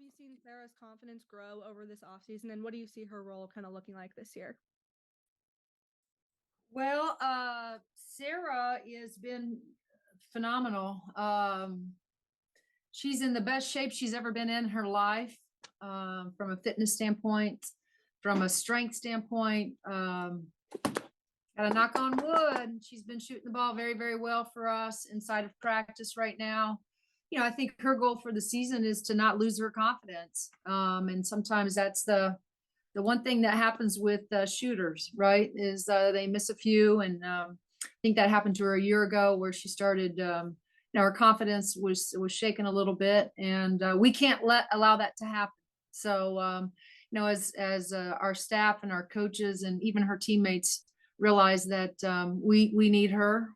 you seen Sarah's confidence grow over this offseason, and what do you see her role kind of looking like this year? Well, Sarah has been phenomenal. She's in the best shape she's ever been in her life, from a fitness standpoint, from a strength standpoint. Got to knock on wood. She's been shooting the ball very, very well for us inside of practice right now. I think her goal for the season is to not lose her confidence. And sometimes that's the one thing that happens with shooters, right, is they miss a few. And I think that happened to her a year ago where she started, her confidence was shaken a little bit, and we can't allow that to happen. So, as our staff and our coaches and even her teammates realize that we need her,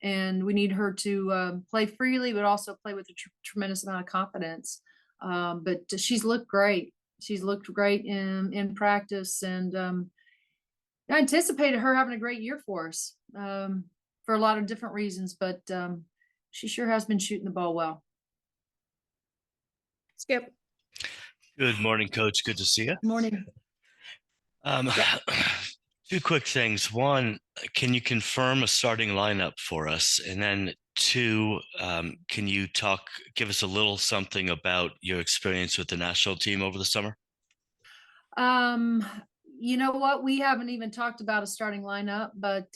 and we need her to play freely, but also play with a tremendous amount of confidence. But she's looked great. She's looked great in practice, and I anticipated her having a great year for us, for a lot of different reasons, but she sure has been shooting the ball well. Skip. Good morning, Coach. Good to see you. Morning. Two quick things. One, can you confirm a starting lineup for us? And then two, can you give us a little something about your experience with the national team over the summer? You know what? We haven't even talked about a starting lineup, but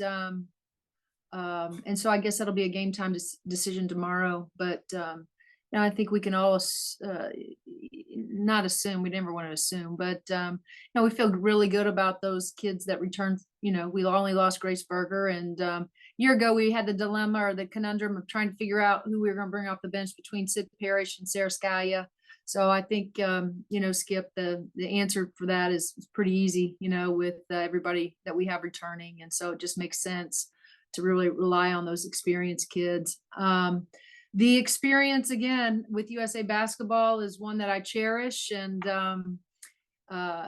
and so I guess that'll be a game time decision tomorrow. But I think we can all not assume. We never want to assume, but we feel really good about those kids that returned. We only lost Grace Berger, and a year ago we had the dilemma or the conundrum of trying to figure out who we were going to bring off the bench between Sid Parrish and Sarah Scalia. So I think, Skip, the answer for that is pretty easy, with everybody that we have returning. And so it just makes sense to really rely on those experienced kids. The experience, again, with USA Basketball is one that I cherish. And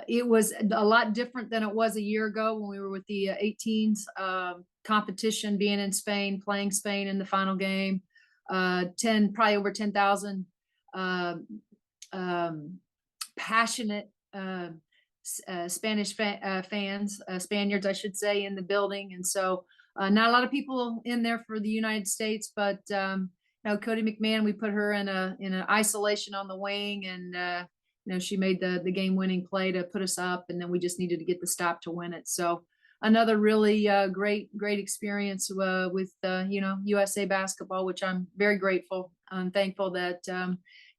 it was a lot different than it was a year ago when we were with the 18s. Competition, being in Spain, playing Spain in the final game, probably over 10,000 passionate Spanish fans, Spaniards, I should say, in the building. And so not a lot of people in there for the United States, but Cody McMahon, we put her in an isolation on the wing, and she made the game-winning play to put us up, and then we just needed to get the stop to win it. So another really great experience with USA Basketball, which I'm very grateful and thankful that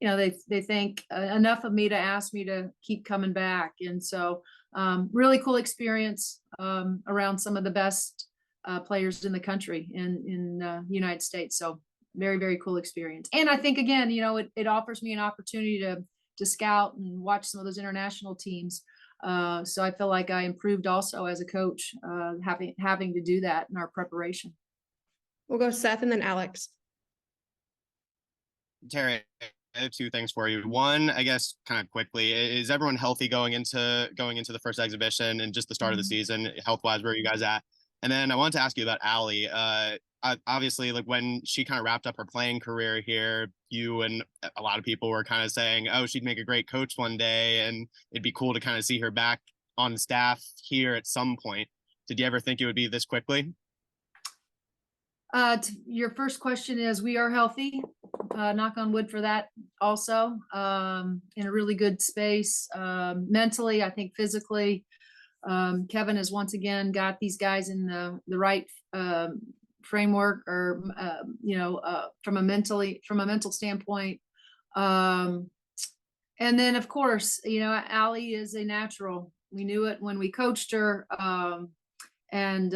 they think enough of me to ask me to keep coming back. And so really cool experience around some of the best players in the country in the United States. So very, very cool experience. And I think, again, it offers me an opportunity to scout and watch some of those international teams. So I feel like I improved also as a coach, having to do that in our preparation. We'll go Seth and then Alex. Teri, I have two things for you. One, I guess, kind of quickly, is everyone healthy going into the first exhibition and just the start of the season, health-wise? Where are you guys at? And then I wanted to ask you about Allie. Obviously, like when she kind of wrapped up her playing career here, you and a lot of people were kind of saying, oh, she'd make a great coach one day, and it'd be cool to kind of see her back on staff here at some point. Did you ever think it would be this quickly? Your first question is, we are healthy. Knock on wood for that also. In a really good space. Mentally, I think physically, Kevin has once again got these guys in the right framework, or from a mental standpoint. And then, of course, Allie is a natural. We knew it when we coached her, and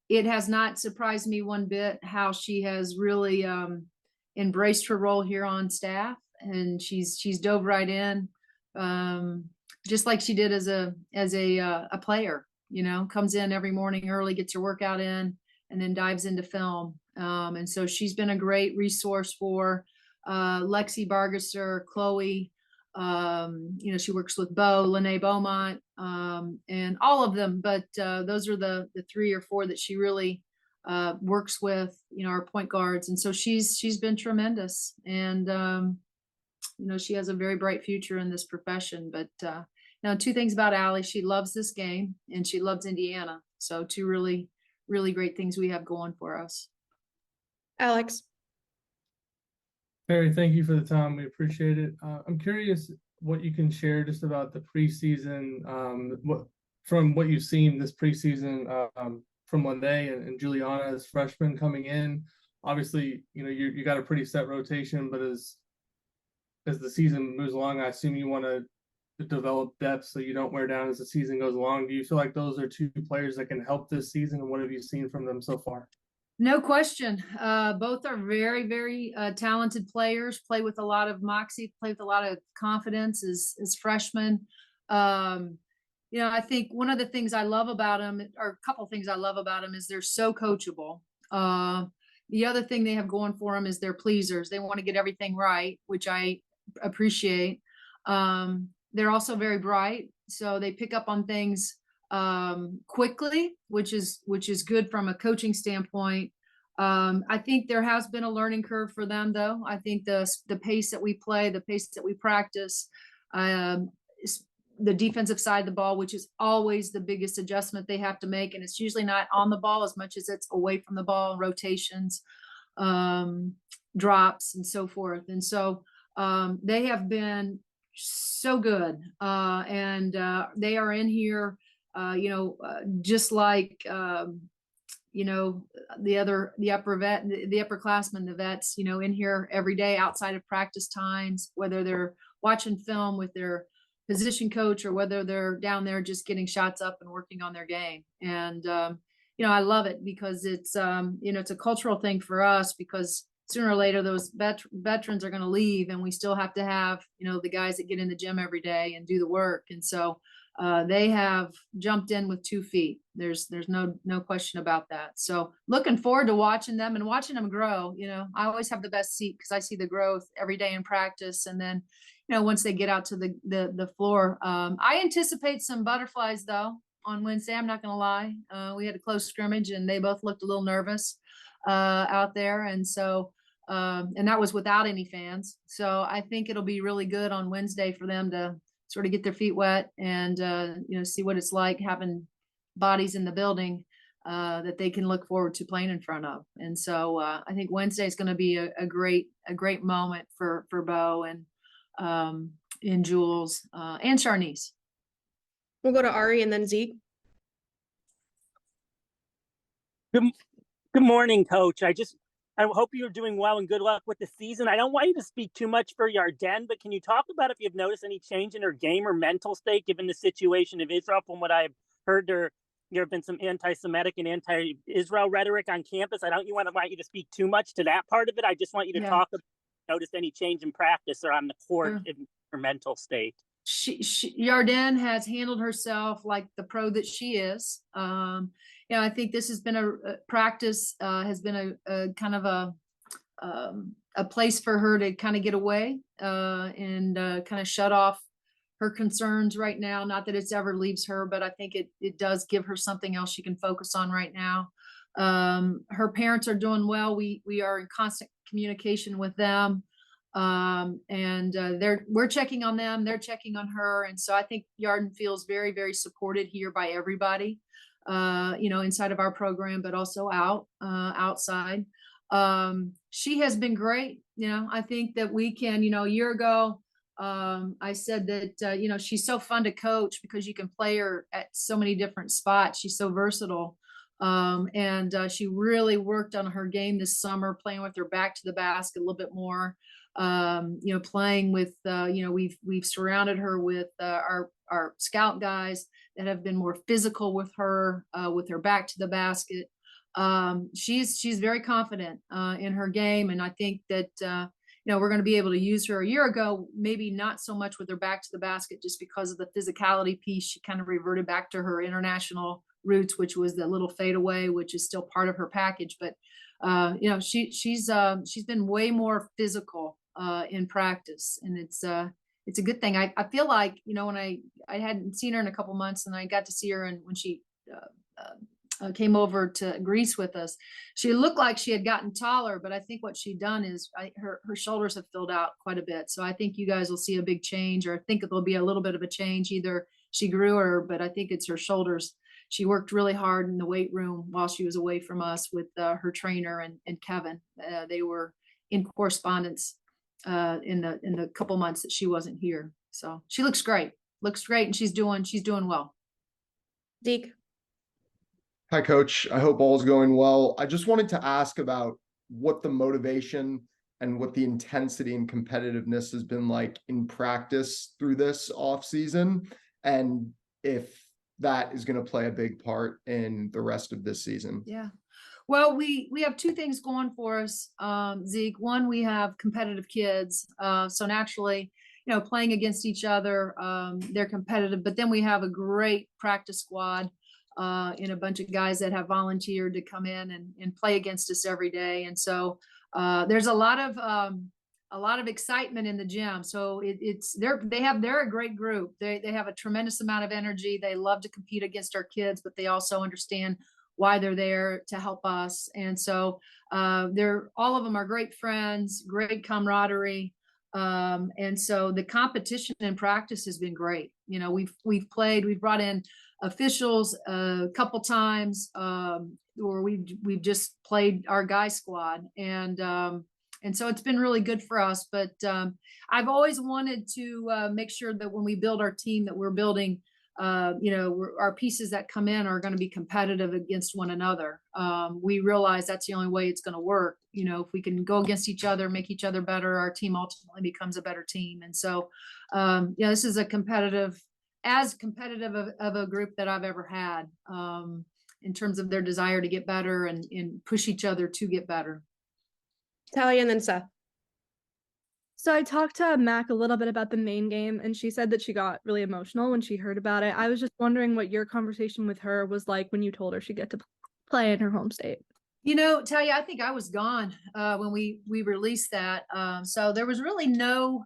it has not surprised me one bit how she has really embraced her role here on staff, and she's dove right in, just like she did as a player. Comes in every morning early, gets her workout in, and then dives into film. And so she's been a great resource for Lexi Bargesser, Chloe. She works with Bo, Lene Beaumont, and all of them. But those are the 3 or 4 that she really works with, our point guards. And so she's been tremendous. And she has a very bright future in this profession. But now, two things about Allie: she loves this game and she loves Indiana. So two really, really great things we have going for us. Alex. Teri, thank you for the time. We appreciate it. I'm curious what you can share just about the preseason, from what you've seen this preseason, from Lene and Juliana as freshmen coming in. Obviously, you got a pretty set rotation, but as the season moves along, I assume you want to develop depth so you don't wear down as the season goes along. Do you feel like those are two players that can help this season, and what have you seen from them so far? No question. Both are very, very talented players, play with a lot of moxie, play with a lot of confidence as freshmen. I think one of the things I love about them, or a couple of things I love about them, is they're so coachable. The other thing they have going for them is they're pleasers. They want to get everything right, which I appreciate. They're also very bright, so they pick up on things quickly, which is good from a coaching standpoint. I think there has been a learning curve for them, though. I think the pace that we play, the pace that we practice, the defensive side of the ball, which is always the biggest adjustment they have to make, and it's usually not on the ball as much as it's away from the ball, rotations, drops, and so forth. And so they have been so good, and they are in here. Just like the upperclassmen, the vets, in here every day outside of practice times, whether they're watching film with their position coach or whether they're down there just getting shots up and working on their game. And I love it because it's it's a cultural thing for us, because sooner or later those veterans are going to leave, and we still have to have the guys that get in the gym every day and do the work. And so they have jumped in with 2 feet. There's no question about that. So looking forward to watching them and watching them grow. I always have the best seat because I see the growth every day in practice. And then, once they get out to the floor, I anticipate some butterflies though on Wednesday. I'm not going to lie. We had a close scrimmage and they both looked a little nervous out there. And so, and that was without any fans. So I think it'll be really good on Wednesday for them to sort of get their feet wet and, see what it's like having bodies in the building that they can look forward to playing in front of. And so I think Wednesday is going to be a great moment for Bo and Jules and Charnice. We'll go to Ari and then Zeke. Good morning, Coach. I hope you're doing well and good luck with the season. I don't want you to speak too much for Yarden, but can you talk about if you've noticed any change in her game or mental state given the situation of Israel? From what I've heard, there have been some anti-Semitic and anti-Israel rhetoric on campus. I don't want you to speak too much to that part of it. I just want you to talk about noticed any change in practice or on the court in her mental state. Yarden has handled herself like the pro that she is. I think this has been a practice, has been a kind of a place for her to kind of get away and kind of shut off her concerns right now. Not that it's ever leaves her, but I think it does give her something else she can focus on right now. Her parents are doing well. We are in constant communication with them. And we're checking on them, they're checking on her. And so I think Yarden feels very, very supported here by everybody, inside of our program, but also outside. She has been great. I think that we can, a year ago, I said that, she's so fun to coach because you can play her at so many different spots. She's so versatile. And she really worked on her game this summer, playing with her back to the basket a little bit more. Playing with, we've surrounded her with our scout guys that have been more physical with her back to the basket. She's very confident in her game, and I think that we're going to be able to use her. A year ago, maybe not so much with her back to the basket, just because of the physicality piece. She kind of reverted back to her international roots, which was the little fadeaway, which is still part of her package. But she's been way more physical in practice, and it's a good thing. I feel like when I hadn't seen her in a couple months, and I got to see her, and when she came over to Greece with us. She looked like she had gotten taller, but I think what she'd done is her shoulders have filled out quite a bit. So I think you guys will see a big change, or I think there'll be a little bit of a change. Either she grew, but I think it's her shoulders. She worked really hard in the weight room while she was away from us with her trainer and Kevin. They were in correspondence in the couple months that she wasn't here. So she looks great, and she's doing well. Zeke. Hi, Coach. I hope all's going well. I just wanted to ask about what the motivation and what the intensity and competitiveness has been like in practice through this off season, and if that is going to play a big part in the rest of this season. Yeah. Well, we have two things going for us, Zeke. One, we have competitive kids. So naturally, playing against each other, they're competitive, but then we have a great practice squad and a bunch of guys that have volunteered to come in and play against us every day. And so there's a lot of excitement in the gym. So they're a great group. They have a tremendous amount of energy. They love to compete against our kids, but they also understand why they're there to help us. And so all of them are great friends, great camaraderie. And so the competition in practice has been great. We've brought in officials a couple times, or we've just played our guy squad, and so it's been really good for us. But I've always wanted to make sure that when we build our team, that we're building, our pieces that come in are going to be competitive against one another. We realize that's the only way it's going to work. If we can go against each other, make each other better, our team ultimately becomes a better team. And so, this is as competitive of a group that I've ever had, in terms of their desire to get better and push each other to get better. Talia and then Seth. So I talked to Mac a little bit about the main game, and she said that she got really emotional when she heard about it. I was just wondering what your conversation with her was like when you told her she'd get to play in her home state. Talia, I think I was gone when we released that. So there was really no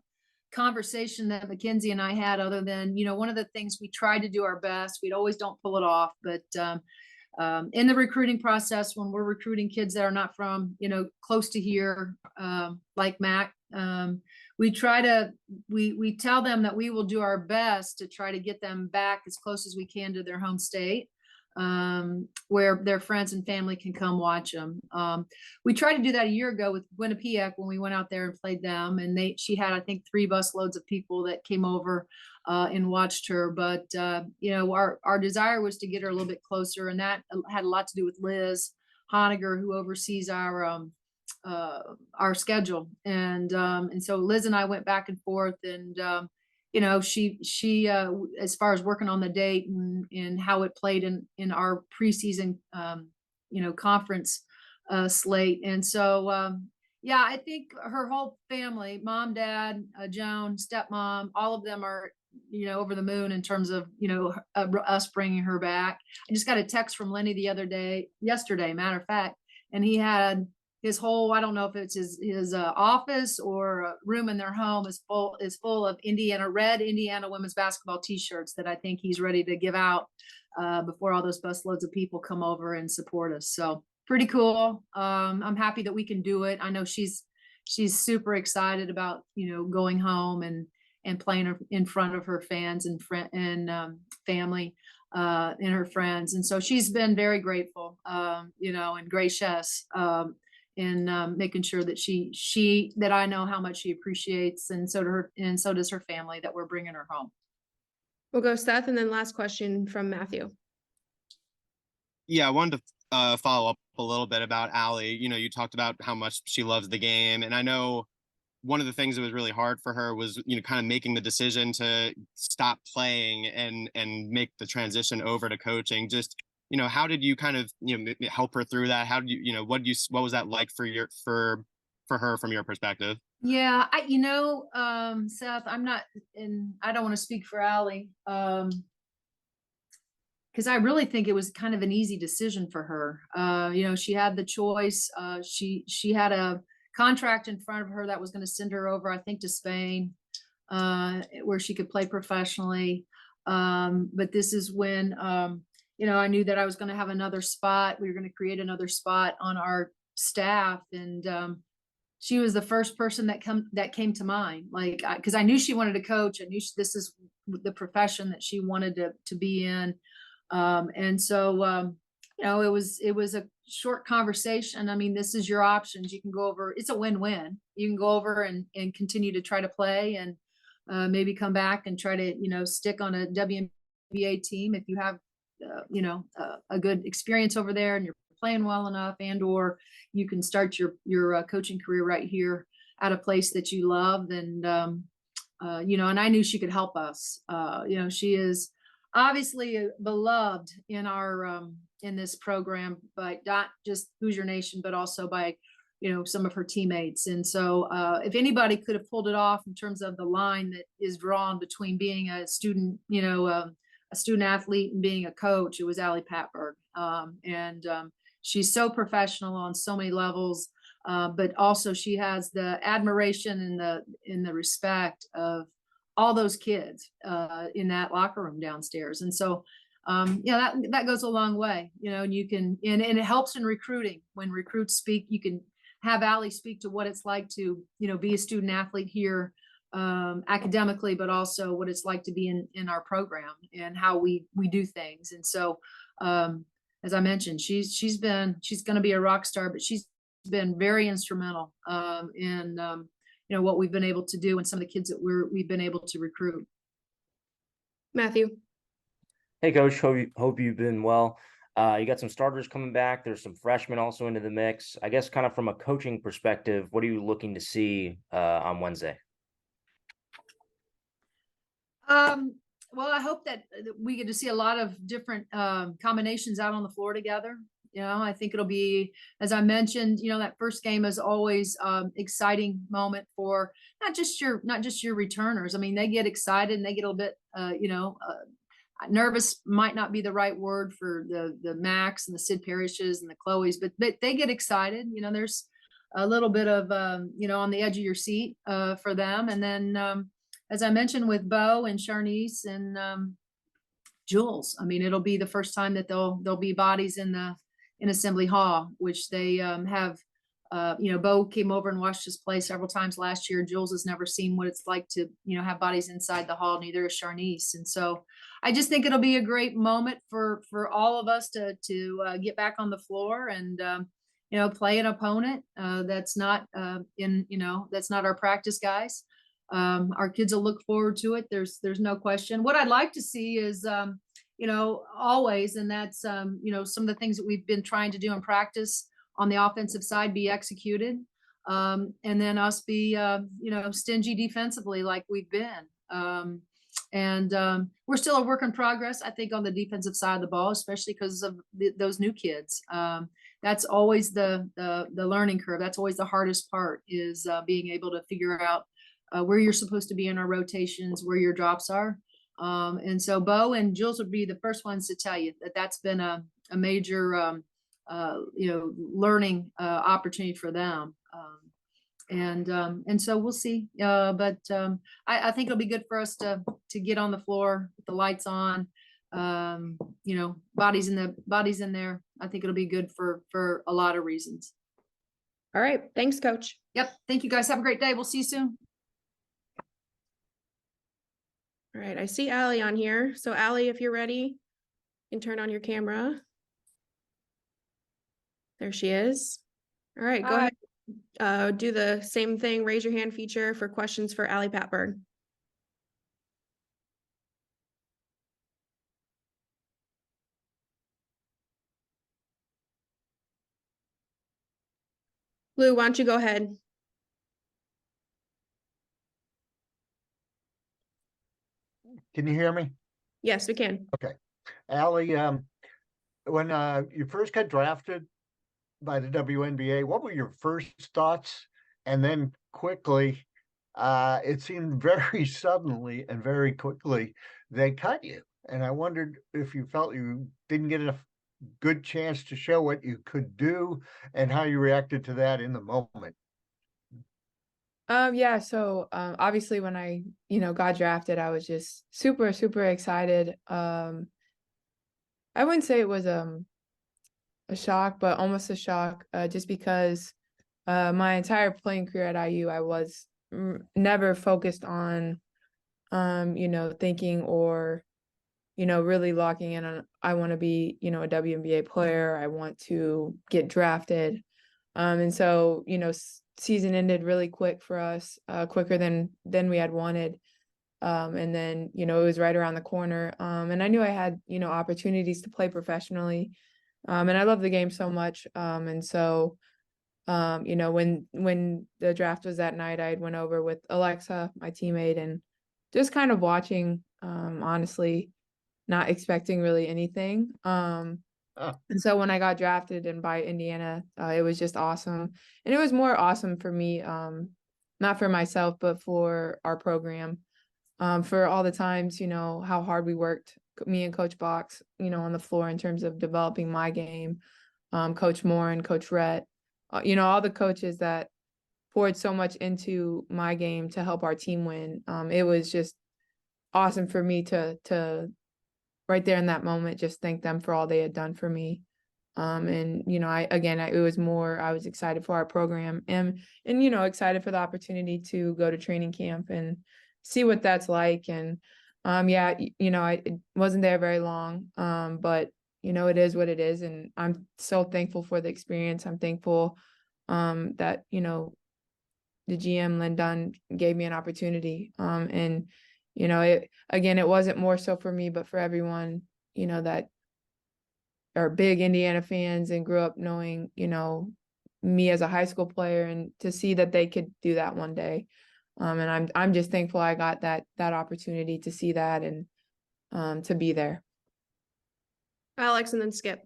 conversation that Mackenzie and I had, other than, one of the things we tried to do our best. We always don't pull it off, but in the recruiting process, when we're recruiting kids that are not from, close to here, like Mac, we tell them that we will do our best to try to get them back as close as we can to their home state, where their friends and family can come watch them. We tried to do that a year ago with Quinnipiac when we went out there and played them, and she had, I think, 3 bus loads of people that came over and watched her. But our desire was to get her a little bit closer, and that had a lot to do with Liz Honiger, who oversees our schedule. And so Liz and I went back and forth, and she as far as working on the date and how it played in our preseason conference slate. And so I think her whole family, mom, dad, Joan, stepmom, all of them are over the moon in terms of us bringing her back. I just got a text from Lenny yesterday, matter of fact, and he had his whole, I don't know if it's his office or room in their home is full of red Indiana women's basketball t-shirts that I think he's ready to give out before all those busloads of people come over and support us. So pretty cool. I'm happy that we can do it. I know she's super excited about going home and playing in front of her fans and family and her friends. And so she's been very grateful, and gracious in making sure that that I know how much she appreciates, and so does her family, that we're bringing her home. We'll go Seth, and then last question from Matthew. Yeah, I wanted to follow up a little bit about Allie. You talked about how much she loves the game, and I know one of the things that was really hard for her was, kind of making the decision to stop playing and make the transition over to coaching. Just, how did you kind of, help her through that? How did you, what was that like for her from your perspective? Yeah, Seth, I'm not, and I don't want to speak for Allie, because I really think it was kind of an easy decision for her. She had the choice. She had a contract in front of her that was going to send her over, I think, to Spain, where she could play professionally. But this is when I knew that I was going to have another spot. We were going to create another spot on our staff. And she was the first person that came to mind, like, because I knew she wanted to coach. I knew this is the profession that she wanted to be in. And so, it was a short conversation. I mean, this is your options. You can go over, it's a win-win. You can go over and continue to try to play and maybe come back and try to, stick on a WNBA team if you have, a good experience over there and you're playing well enough, or you can start your coaching career right here at a place that you love. And, and I knew she could help us. She is obviously beloved in our, in this program, by not just Hoosier Nation, but also by, some of her teammates. And so if anybody could have pulled it off in terms of the line that is drawn between being a student, a student athlete and being a coach, it was Allie Patberg. She's so professional on so many levels, but also she has the admiration and the respect of all those kids in that locker room downstairs. And so, that goes a long way, and you can, and it helps in recruiting. When recruits speak, you can have Allie speak to what it's like to, be a student athlete here academically, but also what it's like to be in our program and how we do things. And so, as I mentioned, she's going to be a rock star, but she's been very instrumental in what we've been able to do and some of the kids that we've been able to recruit. Matthew. Hey, Coach. Hope you've been well. You got some starters coming back. There's some freshmen also into the mix. I guess kind of from a coaching perspective, what are you looking to see on Wednesday? Well, I hope that we get to see a lot of different combinations out on the floor together. I think it'll be, as I mentioned, that first game is always exciting moment for not just your returners. I mean, they get excited and they get a little bit, nervous might not be the right word for the Max and the Sid Parishes and the Chloes, but they get excited. There's a little bit of, on the edge of your seat for them. And then, as I mentioned, with Bo and Sharnice and Jules, I mean, it'll be the first time that there'll be bodies in Assembly Hall, which they have. Bo came over and watched us play several times last year. Jules has never seen what it's like to, have bodies inside the hall. Neither has Sharnice. And so I just think it'll be a great moment for all of us to get back on the floor and, play an opponent that's not that's not our practice guys. Our kids will look forward to it. There's no question. What I'd like to see is, always, and that's, some of the things that we've been trying to do in practice on the offensive side be executed. And then us be, stingy defensively like we've been. We're still a work in progress, I think, on the defensive side of the ball, especially because of those new kids. That's always the learning curve. That's always the hardest part, is being able to figure out where you're supposed to be in our rotations, where your drops are. And so Bo and Jules would be the first ones to tell you that that's been a major, learning opportunity for them. And so we'll see. But I think it'll be good for us to get on the floor with the lights on, bodies in there. I think it'll be good for a lot of reasons. All right. Thanks, Coach. Yep. Thank you, guys. Have a great day. We'll see you soon. All right. I see Allie on here. So Allie, if you're ready, you can turn on your camera. There she is. All right. Go ahead. Do the same thing. Raise your hand feature for questions for Allie Patberg. Lou, why don't you go ahead? Can you hear me? Yes, we can. Okay. Allie, when you first got drafted by the WNBA, what were your first thoughts? And then quickly, it seemed very suddenly and very quickly they cut you. And I wondered if you felt you didn't get a good chance to show what you could do and how you reacted to that in the moment. Yeah, so obviously when I, got drafted, I was just super, super excited. I wouldn't say it was a shock, but almost a shock, just because my entire playing career at IU, I was never focused on thinking or really locking in on I want to be, a WNBA player. I want to get drafted. And so, season ended really quick for us, quicker than we had wanted. And then, it was right around the corner. And I knew I had, opportunities to play professionally. And I love the game so much. And so, when the draft was that night, I went over with Alexa, my teammate, and just kind of watching, honestly, not expecting really anything. And so when I got drafted and by Indiana, it was just awesome. And it was more awesome for me, not for myself, but for our program, for all the times, how hard we worked, me and Coach Box, on the floor in terms of developing my game, Coach Moren, Coach Rhett, all the coaches that poured so much into my game to help our team win. It was just awesome for me to right there in that moment, just thank them for all they had done for me. And it was more, I was excited for our program and excited for the opportunity to go to training camp and see what that's like. And I wasn't there very long, but it is what it is, and I'm so thankful for the experience. I'm thankful that the GM Lynn Dunn gave me an opportunity. And it wasn't more so for me, but for everyone, that are big Indiana fans and grew up knowing, me as a high school player, and to see that they could do that one day. And I'm just thankful I got that opportunity to see that and to be there. Alex, and then Skip.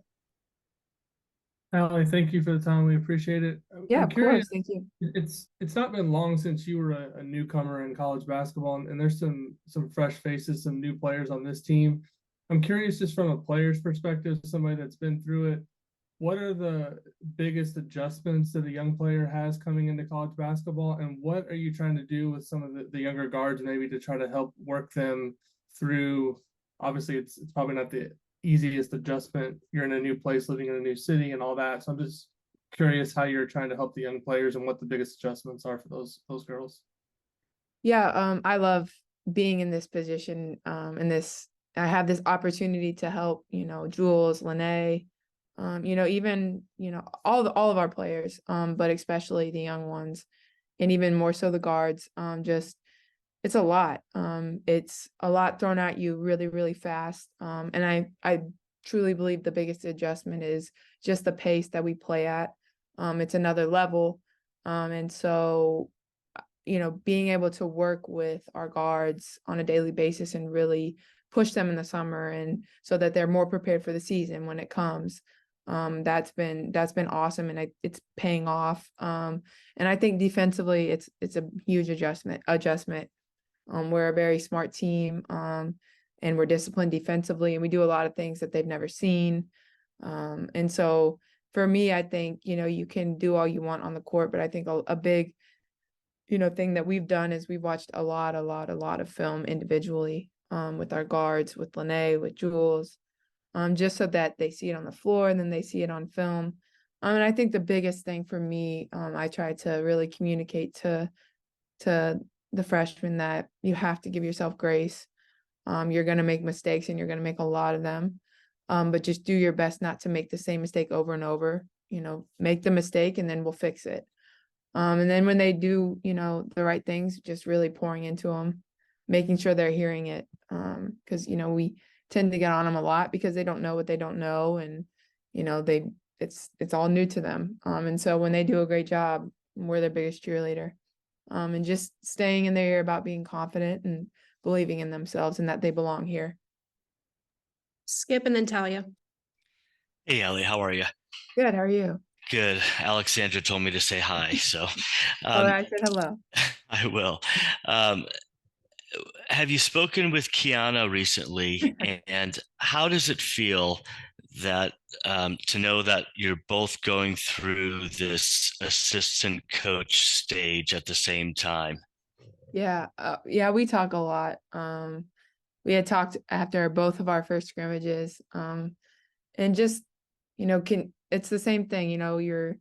Allie, thank you for the time. We appreciate it. Yeah, I'm of curious, course. Thank you. it's not been long since you were a newcomer in college basketball, and there's some fresh faces, some new players on this team. I'm curious, just from a player's perspective, somebody that's been through it, what are the biggest adjustments that a young player has coming into college basketball, and what are you trying to do with some of the younger guards maybe to try to help work them through? Obviously, it's probably not the easiest adjustment. You're in a new place, living in a new city and all that. So I'm just curious how you're trying to help the young players and what the biggest adjustments are for those girls. Yeah, I love being in this position, I have this opportunity to help, Jules, Lene, even, all of our players, but especially the young ones, and even more so the guards. It's a lot. It's a lot thrown at you really, really fast. And I truly believe the biggest adjustment is just the pace that we play at. It's another level. And so, being able to work with our guards on a daily basis and really push them in the summer, and so that they're more prepared for the season when it comes. That's been awesome, and it's paying off. And I think defensively, it's a huge adjustment. We're a very smart team, and we're disciplined defensively, and we do a lot of things that they've never seen. And so for me, I think, you can do all you want on the court, but I think a big, thing that we've done is we've watched a lot of film individually, with our guards, with Lene, with Jules, just so that they see it on the floor and then they see it on film. And I think the biggest thing for me, I try to really communicate to the freshmen that you have to give yourself grace. You're going to make mistakes, and you're going to make a lot of them. But just do your best not to make the same mistake over and over. Make the mistake and then we'll fix it. And then when they do, the right things, just really pouring into them, making sure they're hearing it. Because, we tend to get on them a lot because they don't know what they don't know. And, it's all new to them. And so when they do a great job, we're their biggest cheerleader. And just staying in their ear about being confident and believing in themselves and that they belong here. Skip, and then Talia. Hey, Ellie, how are you? Good. How are you? Good. Alexandra told me to say hi, so I said hello. I will. Have you spoken with Kiana recently, and how does it feel that to know that you're both going through this assistant coach stage at the same time? Yeah, we talk a lot. We had talked after both of our first scrimmages, and just, it's the same thing, you're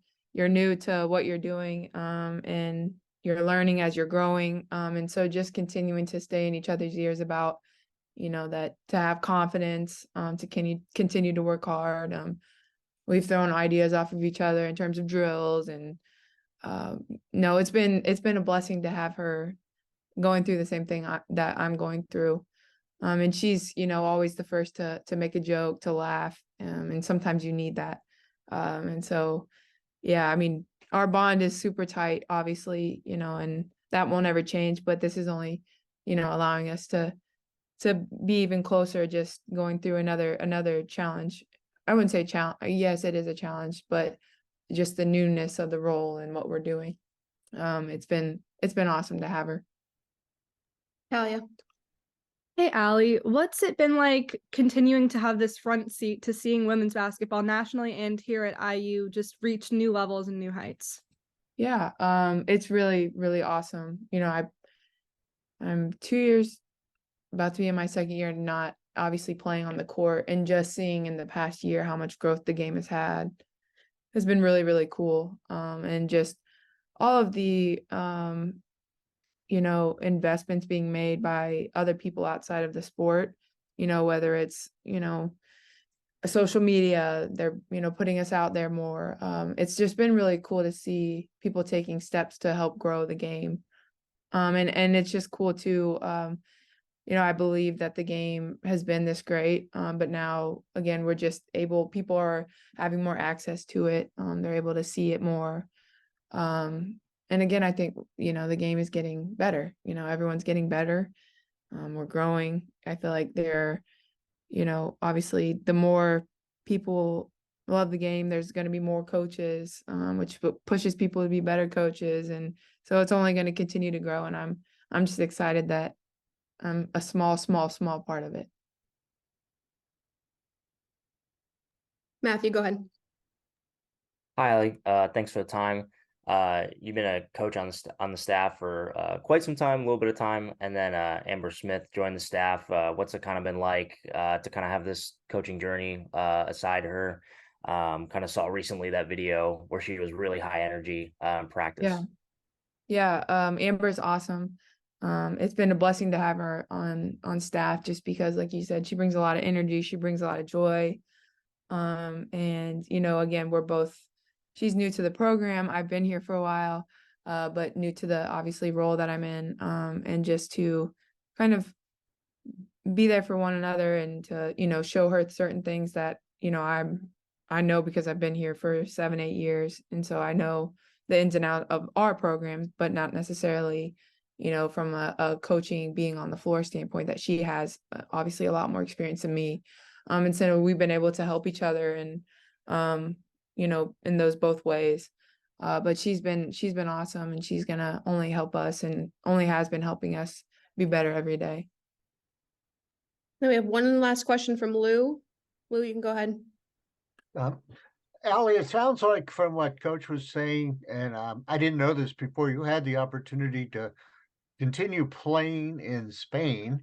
new to what you're doing, and you're learning as you're growing. And so just continuing to stay in each other's ears about, that to have confidence, to continue to work hard. We've thrown ideas off of each other in terms of drills, and no, it's been a blessing to have her going through the same thing that I'm going through. And she's, always the first to make a joke, to laugh, and sometimes you need that. And so, yeah, I mean, our bond is super tight, obviously, and that won't ever change. But this is only, allowing us to be even closer, just going through another challenge. I wouldn't say challenge. Yes, it is a challenge, but just the newness of the role and what we're doing. It's been awesome to have her. Talia. Hey, Allie, what's it been like continuing to have this front seat to seeing women's basketball nationally and here at IU just reach new levels and new heights? Yeah, it's really, really awesome. I'm 2 years, about to be in my second year, not obviously playing on the court, and just seeing in the past year how much growth the game has had has been really, really cool. And just all of the investments being made by other people outside of the sport, whether it's, social media, they're, putting us out there more. It's just been really cool to see people taking steps to help grow the game. And it's just cool to, I believe that the game has been this great, but now again, people are having more access to it. They're able to see it more. And again, I think, the game is getting better. Everyone's getting better. We're growing. I feel like obviously the more people love the game, there's going to be more coaches, which pushes people to be better coaches. And so it's only going to continue to grow. And I'm just excited that I'm a small part of it. Matthew, go ahead. Hi, Ali. Thanks for the time. You've been a coach on the staff for quite some time, a little bit of time, and then Amber Smith joined the staff. What's it kind of been like to kind of have this coaching journey aside her? Kind of saw recently that video where she was really high energy in practice. Yeah. Amber's awesome. It's been a blessing to have her on staff, just because, like you said, she brings a lot of energy. She brings a lot of joy. And again, she's new to the program. I've been here for a while, but new to the obviously role that I'm in. And just to kind of be there for one another, and to, show her certain things that, I know because I've been here for 7-8 years. And so I know the ins and outs of our program, but not necessarily, from a coaching, being on the floor standpoint, that she has obviously a lot more experience than me. And so we've been able to help each other, and, in those both ways. But she's been awesome, and she's going to only help us, and only has been helping us be better every day. Then we have one last question from Lou. Lou, you can go ahead. Allie, it sounds like from what Coach was saying, and I didn't know this before, you had the opportunity to continue playing in Spain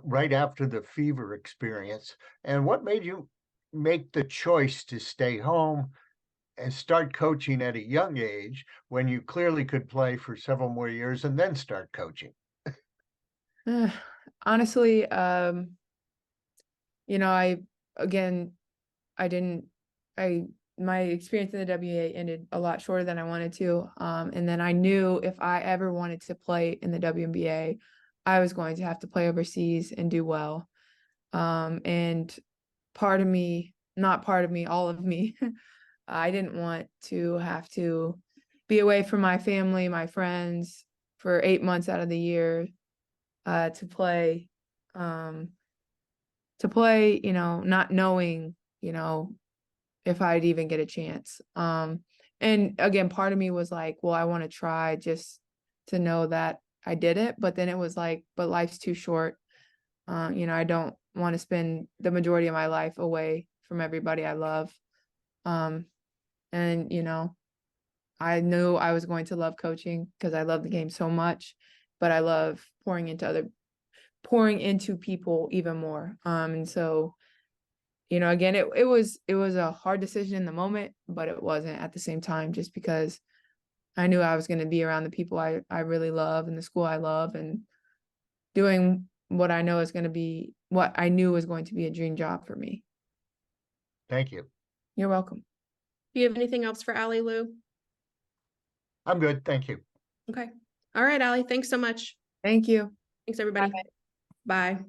right after the fever experience. And what made you make the choice to stay home and start coaching at a young age when you clearly could play for several more years and then start coaching? Honestly, my experience in the WA ended a lot shorter than I wanted to. And then I knew if I ever wanted to play in the WNBA, I was going to have to play overseas and do well. And all of me, I didn't want to have to be away from my family, my friends for 8 months out of the year, to play, not knowing, if I'd even get a chance. And again, part of me was like, well, I want to try just to know that I did it. But then it was like, but life's too short. I don't want to spend the majority of my life away from everybody I love. And, I knew I was going to love coaching because I love the game so much, but I love pouring into people even more. And so you know, again, it was a hard decision in the moment, but it wasn't at the same time, just because I knew I was going to be around the people I really love and the school I love, and doing what I know is going to be what I knew was going to be a dream job for me. Thank you. You're welcome. Do you have anything else for Allie Lou? I'm good. Thank you. Okay. All right, Allie. Thanks so much. Thank you. Thanks, everybody. Bye.